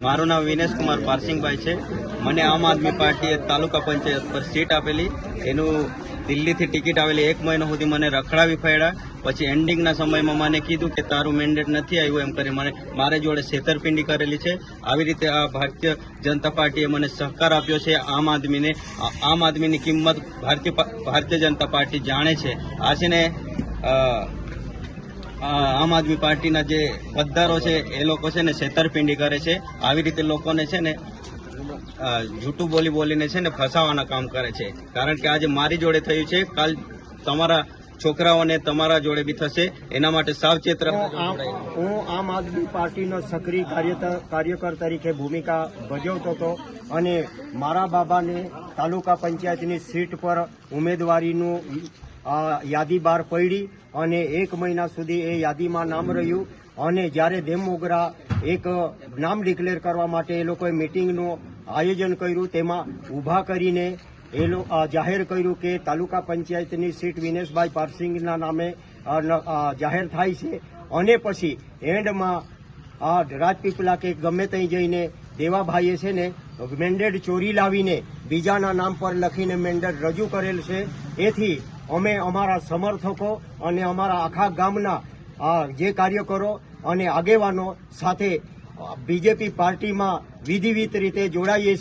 મારું નામ વિનેશ કુમાર પારસિંગભાઈ છે। મને આમ આદમી પાર્ટીએ તાલુકા પંચાયત પર સીટ આપેલી। એનું દિલ્હીથી ટિકિટ આવેલી 1 મહિનો સુધી મને રખડાવી ફળ્યા। પછી એન્ડિંગના સમયમાં મને કીધું કે તારું મેન્ડેટ નથી આવ્યું એમ કરી મને મારી જોડે છેતરપિંડી કરેલી છે। આવી રીતે આ ભારતીય જનતા પાર્ટીએ મને સહકાર આપ્યો છે। આમ આદમીની કિંમત ભારતીય જનતા પાર્ટી જાણે છે। આ છે ને આમ આદમી પાર્ટીના જે મતદારો છે એ લોકો છે ને છેતરપિંડી કરે છે। આવી રીતે લોકોને છે ને જૂઠું બોલીને છે ને ફસાવાના કામ કરે છે। કારણ કે આજે મારી જોડે થયું છે, કાલ તમારા છોકરાઓને તમારા જોડે બી થશે। એના માટે સાવચેત રહો। હું આમ આદમી પાર્ટીનો સક્રિય કાર્યકર તરીકે ભૂમિકા ભજવતો હતો અને મારા બાબાને તાલુકા પંચાયતની સીટ પર ઉમેદવારીનું યાદી બહાર પડી અને 1 મહિના સુધી એ યાદીમાં નામ રહ્યું અને જ્યારે દેમોગરા એક નામ ડિક્લેર કરવા માટે એ લોકોએ મિટિંગનું આયોજન કર્યું, તેમાં ઊભા કરીને જાહેર કર્યું કે તાલુકા પંચાયતની સીટ વિનેશભાઈ પારસિંગના નામે જાહેર થાય છે અને પછી એન્ડમાં રાજપીપળા કે ગમે ત્યાં જઈને દેવાભાઈએ છે ને મેન્ડેટ ચોરી લાવીને બીજાના નામ પર લખીને મેન્ડેટ રજૂ કરેલ છે। એથી અમે અમારા સમર્થકો અને અમારા આખા ગામના જે કાર્યકરો અને આગેવાનો સાથે બીજેપી પાર્ટીમાં વિધિવત રીતે જોડાઈએ છીએ।